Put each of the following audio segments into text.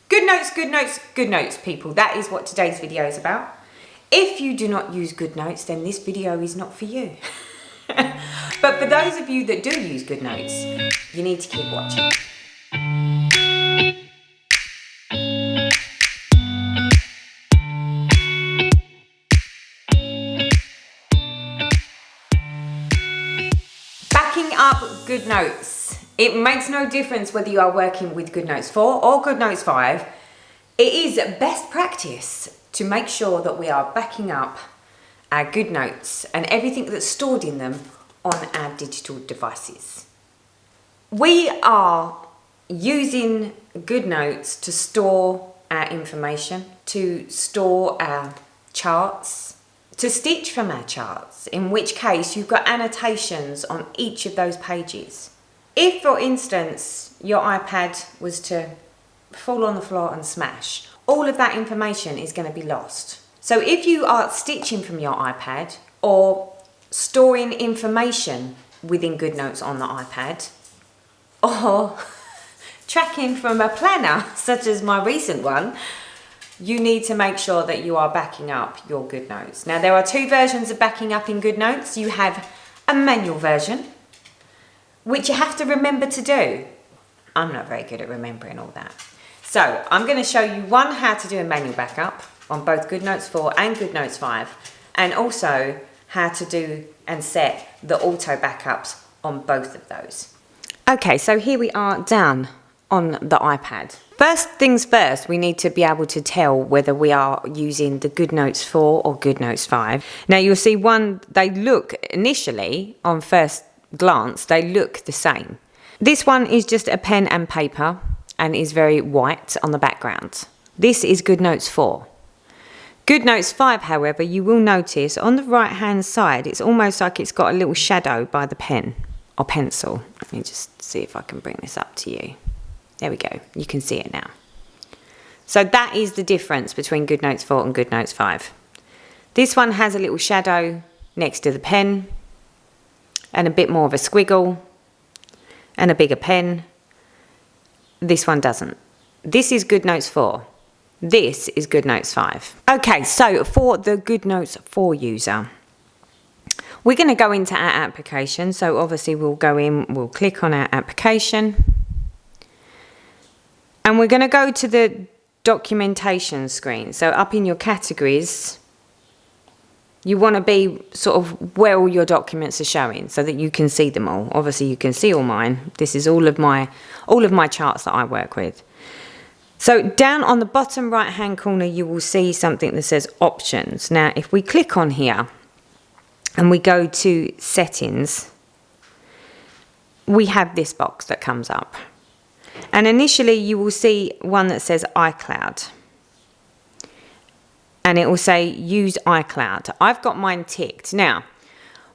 Good notes, good notes, good notes, people. That is what today's video is about. If you do not use Goodnotes, then this video is not for you. But for those of you that do use Goodnotes, you need to keep watching. Backing up Goodnotes. It makes no difference whether you are working with Goodnotes 4 or Goodnotes 5. It is best practice to make sure that we are backing up our Goodnotes and everything that's stored in them on our digital devices. We are using Goodnotes to store our information, to store our charts, to stitch from our charts, in which case you've got annotations on each of those pages. If, for instance, your iPad was to fall on the floor and smash, all of that information is going to be lost. So if you are stitching from your iPad or storing information within Goodnotes on the iPad, or tracking from a planner, such as my recent one, you need to make sure that you are backing up your Goodnotes. Now, there are two versions of backing up in Goodnotes. You have a manual version, which you have to remember to do. I'm not very good at remembering all that. So I'm going to show you one, how to do a manual backup on both Goodnotes 4 and Goodnotes 5, and also how to do and set the auto backups on both of those. Okay, so here we are down on the iPad. First things first, we need to be able to tell whether we are using the Goodnotes 4 or Goodnotes 5. Now you'll see they look initially, on first glance, they look the same. This one is just a pen and paper and is very white on the background. This is Goodnotes 4. Goodnotes 5, however, you will notice on the right hand side, it's almost like it's got a little shadow by the pen or pencil. Let me just see if I can bring this up to you. There we go, you can see it now. So that is the difference between Goodnotes 4 and Goodnotes 5. This one has a little shadow next to the pen and a bit more of a squiggle and a bigger pen. This one doesn't. This is Goodnotes 4. This is Goodnotes 5. Okay, so for the Goodnotes 4 user, we're going to go into our application. So obviously we'll go in, we'll click on our application. And we're going to go to the documentation screen. So up in your categories, you want to be sort of where all your documents are showing so that you can see them all. Obviously you can see all mine. This is all of my charts that I work with. So down on the bottom right hand corner, you will see something that says options. Now, if we click on here and we go to settings, we have this box that comes up. And initially you will see one that says iCloud. And it will say use iCloud. I've got mine ticked. Now,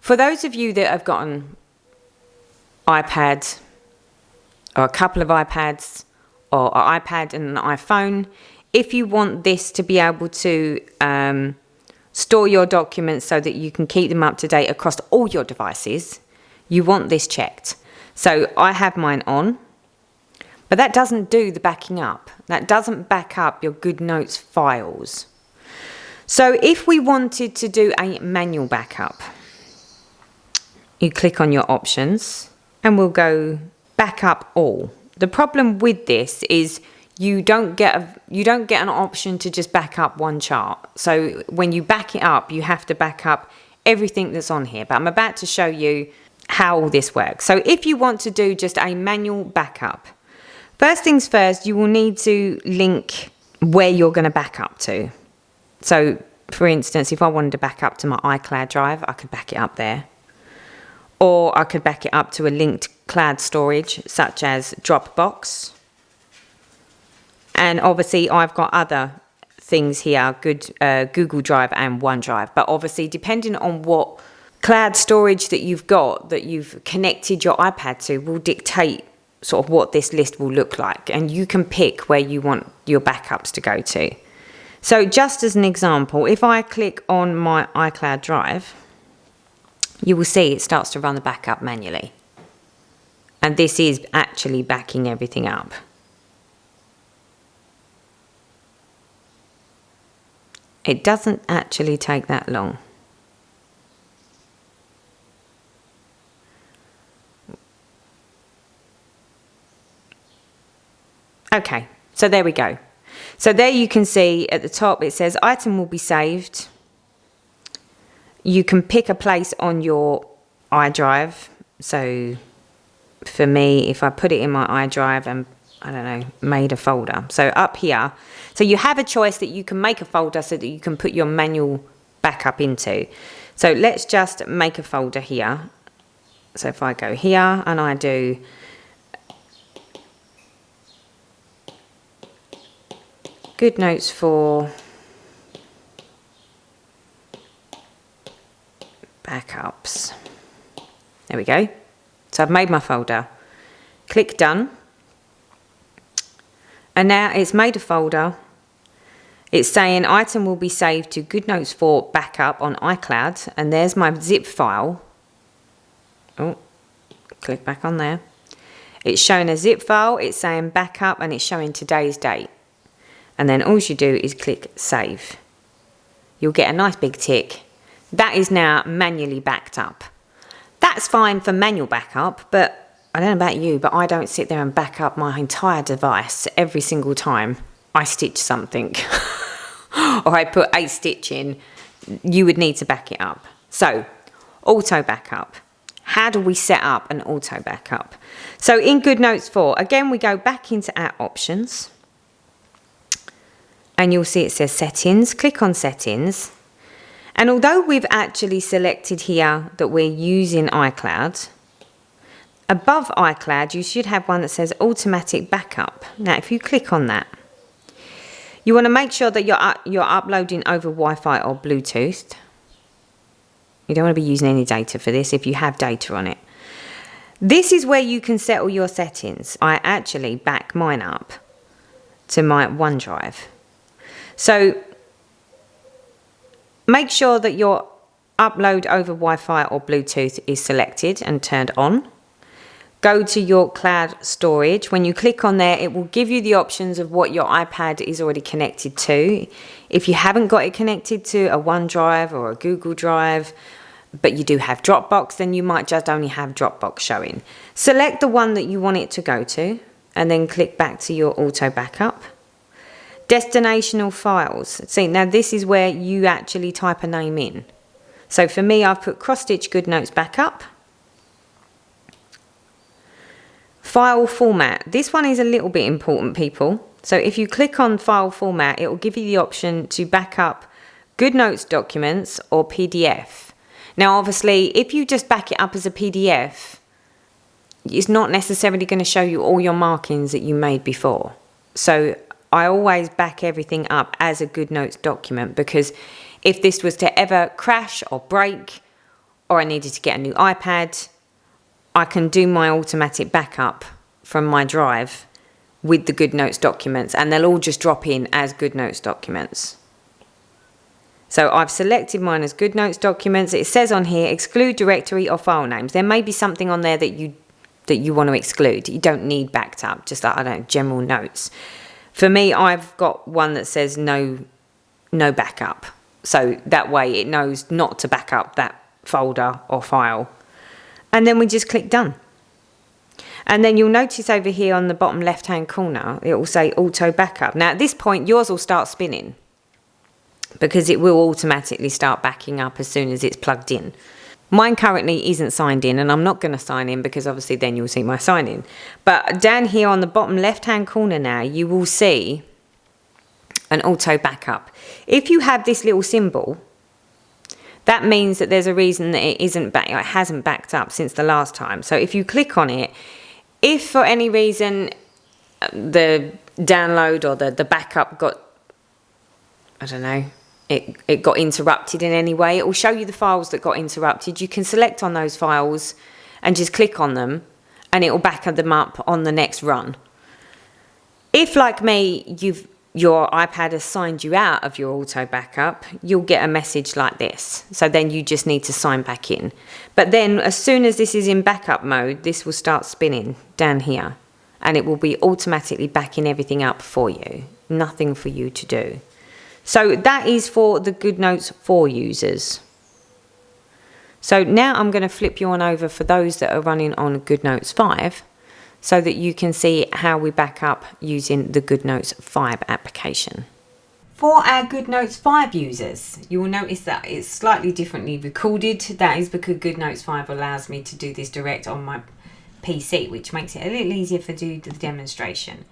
for those of you that have got an iPad or a couple of iPads or an iPad and an iPhone, if you want this to be able to store your documents so that you can keep them up to date across all your devices, you want this checked. So I have mine on. But that doesn't do the backing up. That doesn't back up your Goodnotes files. So if we wanted to do a manual backup, you click on your options and we'll go backup all. The problem with this is you don't get an option to just back up one chart. So when you back it up, you have to back up everything that's on here. But I'm about to show you how all this works. So if you want to do just a manual backup, first things first, you will need to link where you're going to back up to. So, for instance, if I wanted to back up to my iCloud drive, I could back it up there. Or I could back it up to a linked cloud storage, such as Dropbox. And obviously, I've got other things here, Google Drive and OneDrive. But obviously, depending on what cloud storage that you've got, that you've connected your iPad to, will dictate sort of what this list will look like, and you can pick where you want your backups to go to. So just as an example, if I click on my iCloud drive, you will see it starts to run the backup manually. And this is actually backing everything up. It doesn't actually take that long. Okay, so there we go. So there you can see at the top it says item will be saved. You can pick a place on your iDrive. So for me, if I put it in my iDrive and I don't know, made a folder. So up here, so you have a choice that you can make a folder so that you can put your manual backup into. So let's just make a folder here. So if I go here and I do Goodnotes for backups. There we go. So I've made my folder. Click done. And now it's made a folder. It's saying item will be saved to Goodnotes for backup on iCloud. And there's my zip file. Oh, click back on there. It's showing a zip file. It's saying backup and it's showing today's date. And then all you do is click save. You'll get a nice big tick. That is now manually backed up. That's fine for manual backup, but I don't know about you, but I don't sit there and back up my entire device every single time I stitch something or I put a stitch in. You would need to back it up. So, auto backup. How do we set up an auto backup? So in Goodnotes 4, again, we go back into our options. And you'll see it says settings. Click on settings. And although we've actually selected here that we're using iCloud, above iCloud you should have one that says automatic backup. Now if you click on that, you want to make sure that you're uploading over Wi-Fi or Bluetooth. You don't want to be using any data for this if you have data on it. This is where you can set all your settings. I actually back mine up to my OneDrive. So make sure that your upload over Wi-Fi or Bluetooth is selected and turned on. Go to your cloud storage. When you click on there, it will give you the options of what your iPad is already connected to. If you haven't got it connected to a OneDrive or a Google Drive, but you do have Dropbox, then you might just only have Dropbox showing. Select the one that you want it to go to and then click back to your auto backup. Destinational files. See, now this is where you actually type a name in. So for me, I've put cross stitch Goodnotes backup. File format. This one is a little bit important, people. So if you click on file format, it will give you the option to back up Goodnotes documents or PDF. Now, obviously, if you just back it up as a PDF, it's not necessarily going to show you all your markings that you made before. So I always back everything up as a Goodnotes document, because if this was to ever crash or break, or I needed to get a new iPad, I can do my automatic backup from my drive with the Goodnotes documents, and they'll all just drop in as Goodnotes documents. So I've selected mine as Goodnotes documents. It says on here, exclude directory or file names. There may be something on there that you want to exclude. You don't need backed up, just like, I don't know, general notes. For me, I've got one that says no backup. So that way it knows not to back up that folder or file. And then we just click done. And then you'll notice over here on the bottom left-hand corner, it will say auto backup. Now at this point, yours will start spinning because it will automatically start backing up as soon as it's plugged in. Mine currently isn't signed in, and I'm not going to sign in because obviously then you'll see my sign in. But down here on the bottom left-hand corner now, you will see an auto backup. If you have this little symbol, that means that there's a reason that it hasn't backed up since the last time. So if you click on it, if for any reason the download or the backup got, I don't know, it got interrupted in any way, it will show you the files that got interrupted. You can select on those files and just click on them, and it will back them up on the next run. If, like me, your iPad has signed you out of your auto backup, you'll get a message like this. So then you just need to sign back in. But then as soon as this is in backup mode, this will start spinning down here, and it will be automatically backing everything up for you. Nothing for you to do. So that is for the Goodnotes 4 users. So now I'm going to flip you on over for those that are running on Goodnotes 5, so that you can see how we back up using the Goodnotes 5 application. For our Goodnotes 5 users, you will notice that it's slightly differently recorded. That is because Goodnotes 5 allows me to do this direct on my PC, which makes it a little easier for do the demonstration.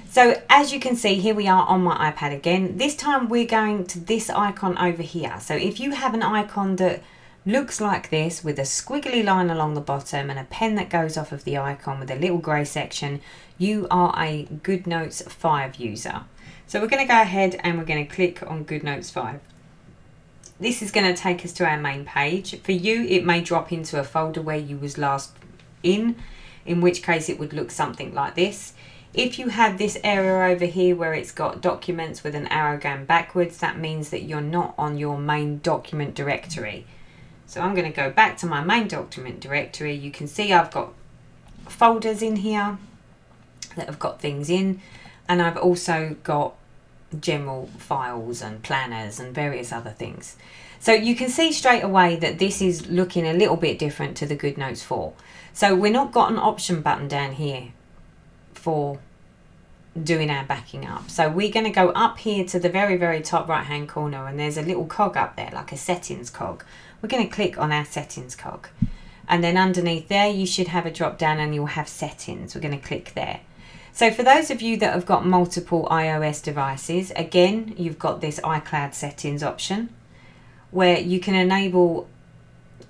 So as you can see, here we are on my iPad again. This time we're going to this icon over here. So if you have an icon that looks like this with a squiggly line along the bottom and a pen that goes off of the icon with a little grey section, you are a Goodnotes 5 user. So we're going to go ahead and we're going to click on Goodnotes 5. This is going to take us to our main page. For you, it may drop into a folder where you was last in which case it would look something like this. If you have this area over here where it's got documents with an arrow going backwards, that means that you're not on your main document directory. So I'm going to go back to my main document directory. You can see I've got folders in here that have got things in, and I've also got general files and planners and various other things. So you can see straight away that this is looking a little bit different to the Goodnotes 4. So we're not got an option button down here for doing our backing up. So we're going to go up here to the very top right hand corner, and there's a little cog up there, like a settings cog. We're going to click on our settings cog, and then underneath there you should have a drop down and you'll have settings. We're going to click there. So for those of you that have got multiple iOS devices, again, you've got this iCloud settings option where you can enable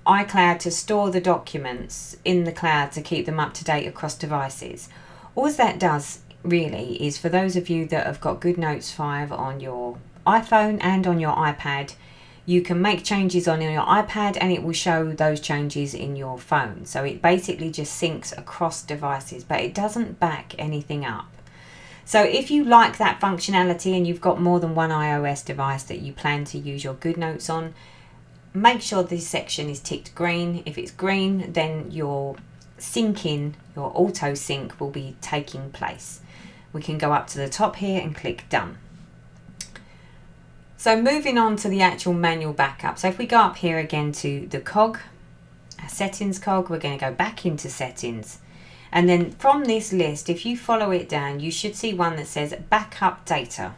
iCloud to store the documents in the cloud to keep them up to date across devices. All that does really is, for those of you that have got Goodnotes 5 on your iPhone and on your iPad, you can make changes on your iPad and it will show those changes in your phone. So it basically just syncs across devices, but it doesn't back anything up. So if you like that functionality and you've got more than one iOS device that you plan to use your Goodnotes on, make sure this section is ticked green. If it's green, then your syncing, your auto sync will be taking place. We can go up to the top here and click done. So moving on to the actual manual backup. So if we go up here again to the cog, our settings cog, we're going to go back into settings. And then from this list, if you follow it down, you should see one that says backup data.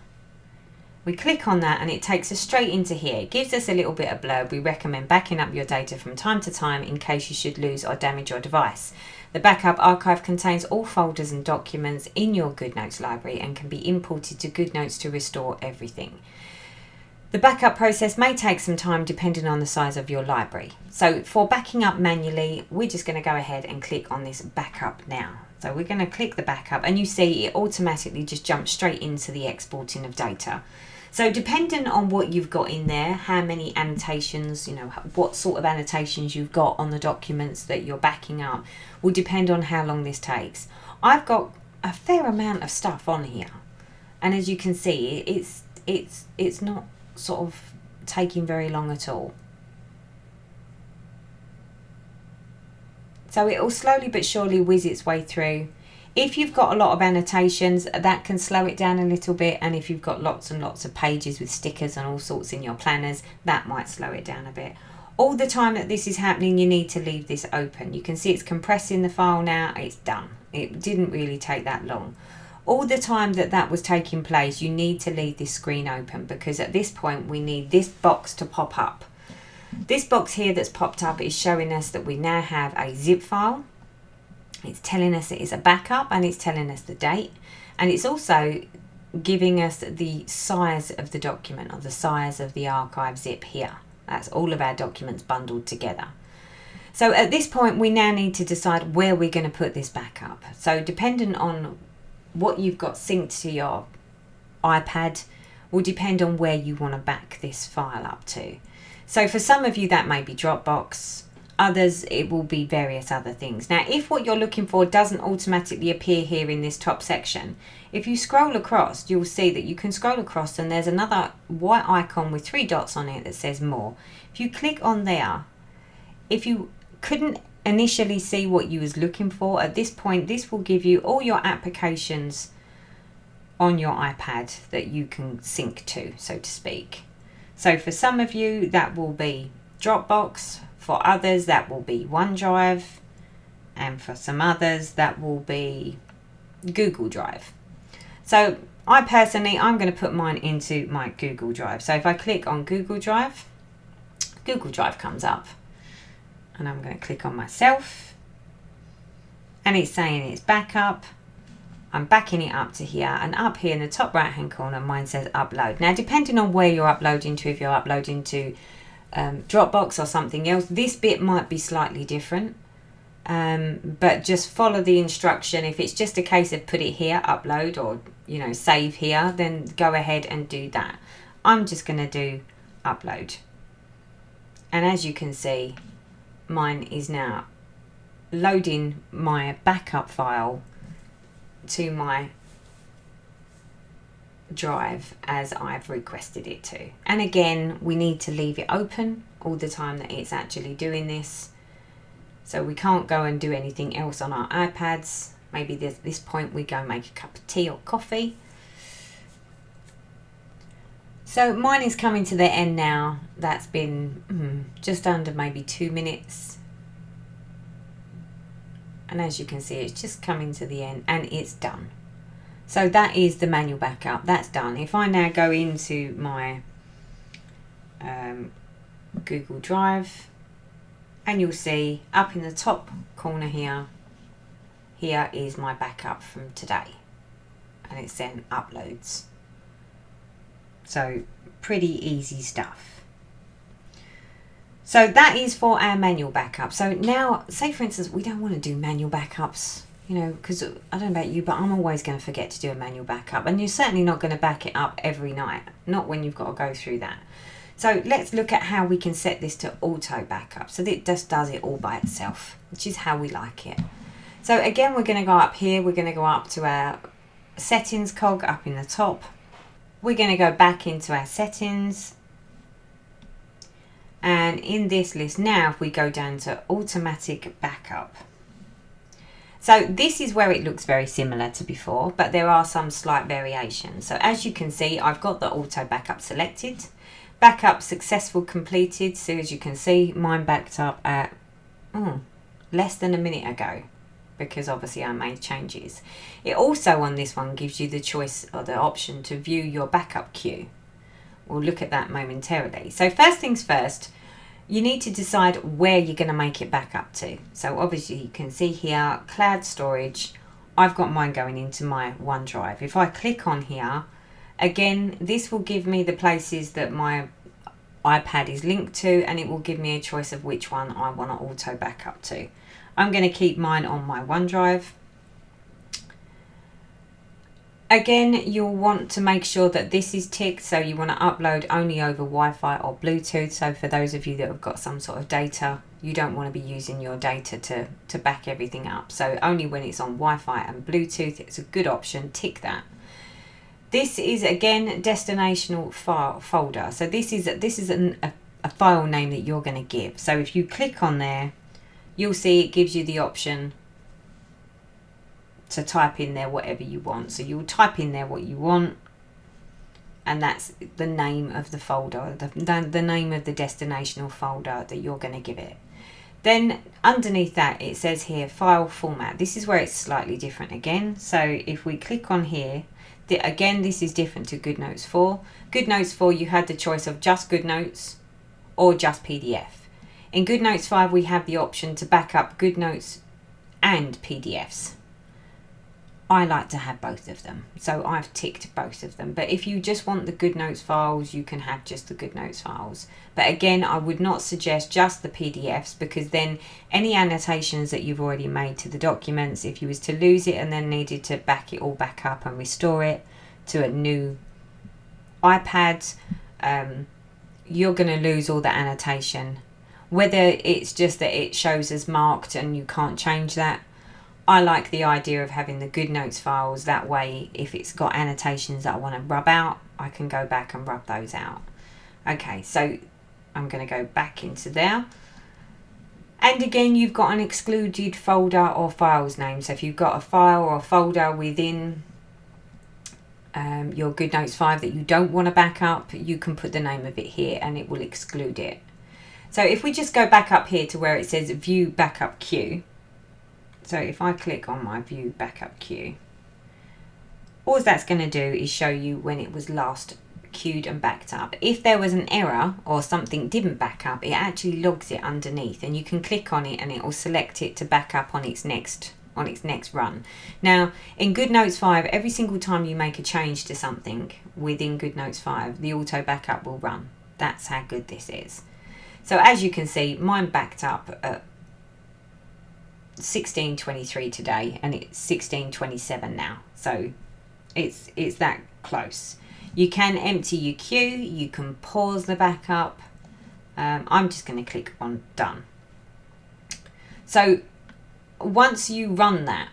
We click on that and it takes us straight into here. It gives us a little bit of blurb. We recommend backing up your data from time to time in case you should lose or damage your device. The backup archive contains all folders and documents in your Goodnotes library and can be imported to Goodnotes to restore everything. The backup process may take some time depending on the size of your library. So for backing up manually, we're just going to go ahead and click on this backup now. So we're going to click the backup and you see it automatically just jumps straight into the exporting of data. So depending on what you've got in there, how many annotations, what sort of annotations you've got on the documents that you're backing up will depend on how long this takes. I've got a fair amount of stuff on here, and as you can see, it's not sort of taking very long at all. So it will slowly but surely whiz its way through. If you've got a lot of annotations, that can slow it down a little bit, and if you've got lots and lots of pages with stickers and all sorts in your planners, that might slow it down a bit. All the time that this is happening, you need to leave this open. You can see it's compressing the file now. It's done. It didn't really take that long. All the time that was taking place, you need to leave this screen open, because at this point we need this box to pop up. This box here that's popped up is showing us that we now have a zip file. It's telling us it is a backup, and it's telling us the date, and it's also giving us the size of the document, or the size of the archive zip here. That's all of our documents bundled together. So at this point we now need to decide where we're going to put this backup. So depending on what you've got synced to your iPad will depend on where you want to back this file up to. So for some of you that may be Dropbox, others it will be various other things. Now if what you're looking for doesn't automatically appear here in this top section, if you scroll across you'll see that you can scroll across and there's another white icon with 3 dots on it that says more. If you click on there, if you couldn't initially see what you was looking for, at this point this will give you all your applications on your iPad that you can sync to, so to speak. So for some of you, that will be Dropbox. For others, that will be OneDrive. And for some others, that will be Google Drive. So I'm going to put mine into my Google Drive. So if I click on Google Drive comes up. And I'm going to click on myself. And it's saying it's backup. I'm backing it up to here, and up here in the top right hand corner mine says upload. Now depending on where you're uploading to, if you're uploading to Dropbox or something else, this bit might be slightly different, but just follow the instruction. If it's just a case of put it here, upload, or save here, then go ahead and do that. I'm just going to do upload, and as you can see, mine is now loading my backup file to my drive as I've requested it to. And again, we need to leave it open all the time that it's actually doing this, so we can't go and do anything else on our iPads. Maybe at this point we go make a cup of tea or coffee. So mine is coming to the end now. That's been just under maybe 2 minutes. And as you can see, it's just coming to the end and it's done. So that is the manual backup. That's done. If I now go into my Google Drive, and you'll see up in the top corner here is my backup from today. And it's then uploads. So pretty easy stuff. So that is for our manual backup. So now, say for instance, we don't want to do manual backups, because I don't know about you, but I'm always going to forget to do a manual backup. And you're certainly not going to back it up every night, not when you've got to go through that. So let's look at how we can set this to auto backup. So it just does it all by itself, which is how we like it. So again, we're going to go up here. We're going to go up to our settings cog up in the top. We're going to go back into our settings. And in this list now, if we go down to automatic backup. So this is where it looks very similar to before, but there are some slight variations. So as you can see, I've got the auto backup selected. Backup successful completed. So as you can see, mine backed up at less than a minute ago, because obviously I made changes. It also on this one gives you the choice or the option to view your backup queue. We'll look at that momentarily. So first things first, you need to decide where you're going to make it back up to. So obviously you can see here, cloud storage. I've got mine going into my OneDrive. If I click on here, again, this will give me the places that my iPad is linked to, and it will give me a choice of which one I want to auto back up to. I'm going to keep mine on my OneDrive. Again, you'll want to make sure that this is ticked, so you want to upload only over Wi-Fi or Bluetooth. So for those of you that have got some sort of data, you don't want to be using your data to back everything up. So only when it's on Wi-Fi and Bluetooth, it's a good option. Tick that. This is again destinational file folder. So this is a file name that you're going to give. So if you click on there, you'll see it gives you the option to type in there whatever you want. So you'll type in there what you want, and that's the name of the folder, the name of the destinational folder that you're going to give it. Then underneath that it says here file format. This is where it's slightly different again. So if we click on here, again this is different to Goodnotes 4. Goodnotes 4 you had the choice of just Goodnotes or just PDF. In Goodnotes 5 we have the option to back up Goodnotes and PDFs. I like to have both of them, so I've ticked both of them. But if you just want the Goodnotes files, you can have just the Goodnotes files. But again, I would not suggest just the PDFs, because then any annotations that you've already made to the documents, if you was to lose it and then needed to back it all back up and restore it to a new iPad, you're going to lose all the annotation. Whether it's just that it shows as marked and you can't change that, I like the idea of having the Goodnotes files. That way, if it's got annotations that I want to rub out, I can go back and rub those out. Okay, so I'm going to go back into there. And again, you've got an excluded folder or files name. So if you've got a file or a folder within your Goodnotes 5 that you don't want to back up, you can put the name of it here and it will exclude it. So if we just go back up here to where it says view backup queue. So if I click on my view backup queue, all that's going to do is show you when it was last queued and backed up. If there was an error or something didn't back up, it actually logs it underneath, and you can click on it and it will select it to back up on its next run. Now in Goodnotes 5, every single time you make a change to something within Goodnotes 5, the auto backup will run. That's how good this is. So as you can see, mine backed up at 16:23 today, and it's 16:27 now. So it's that close. You can empty your queue, you can pause the backup. I'm just going to click on done. So once you run that,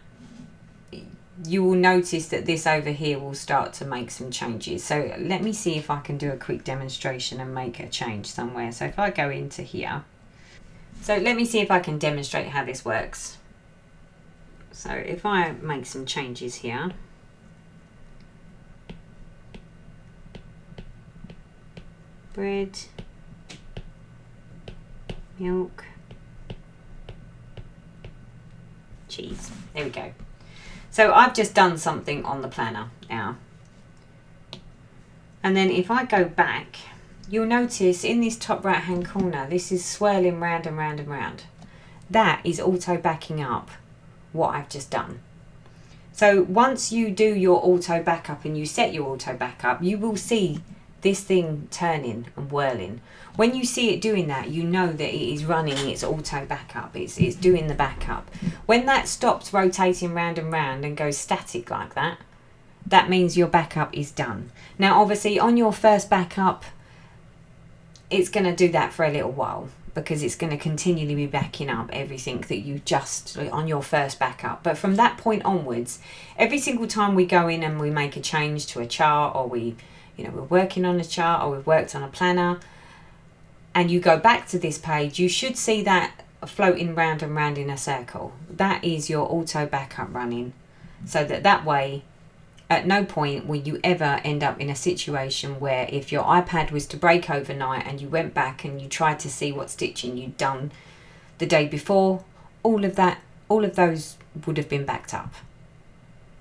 you will notice that this over here will start to make some changes. So let me see if I can do a quick demonstration and make a change somewhere. So if I go into here, so let me see if I can demonstrate how this works. So if I make some changes here, bread, milk, cheese. There we go. So I've just done something on the planner now. And then if I go back, you'll notice in this top right hand corner, this is swirling round and round and round. That is auto backing up what I've just done. So once you do your auto backup and you set your auto backup, you will see this thing turning and whirling. When you see it doing that, you know that it is running its auto backup. It's doing the backup. When that stops rotating round and round and goes static like that, that means your backup is done. Now obviously on your first backup, it's going to do that for a little while, because it's going to continually be backing up everything that you just on your first backup. But from that point onwards, every single time we go in and we make a change to a chart, or we're working on a chart, or we've worked on a planner, and you go back to this page, you should see that floating round and round in a circle. That is your auto backup running. So that way, at no point will you ever end up in a situation where if your iPad was to break overnight and you went back and you tried to see what stitching you'd done the day before, all of those would have been backed up.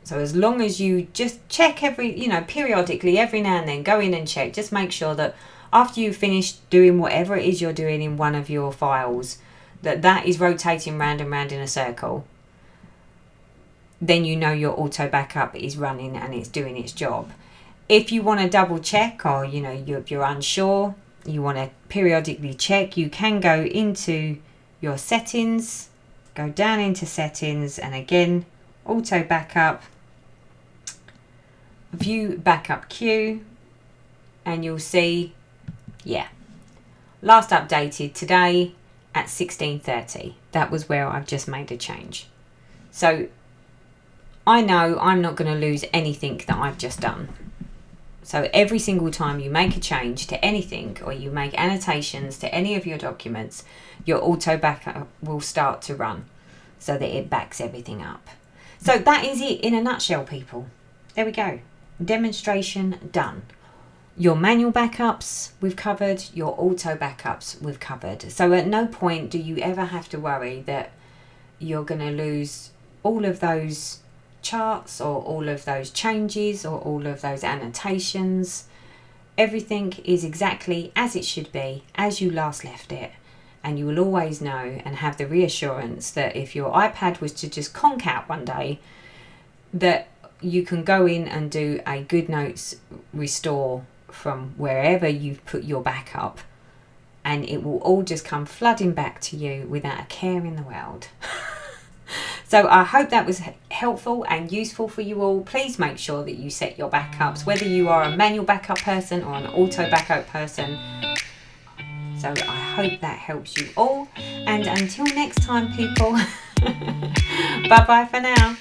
So as long as you just check periodically, every now and then, go in and check, just make sure that after you've finished doing whatever it is you're doing in one of your files, that is rotating round and round in a circle, then you know your auto backup is running and it's doing its job. If you want to double check, or you're unsure, you want to periodically check, you can go into your settings, go down into settings, and again, auto backup, view backup queue, and you'll see, last updated today at 16:30. That was where I've just made a change. So I know I'm not going to lose anything that I've just done. So every single time you make a change to anything, or you make annotations to any of your documents, your auto backup will start to run so that it backs everything up. So that is it in a nutshell, people. There we go. Demonstration done. Your manual backups we've covered, your auto backups we've covered. So at no point do you ever have to worry that you're going to lose all of those charts, or all of those changes, or all of those annotations. Everything is exactly as it should be, as you last left it. And you will always know and have the reassurance that if your iPad was to just conk out one day, that you can go in and do a Goodnotes restore from wherever you've put your backup, and it will all just come flooding back to you without a care in the world. So I hope that was helpful and useful for you all. Please make sure that you set your backups, whether you are a manual backup person or an auto backup person. So I hope that helps you all. And until next time, people, bye-bye for now.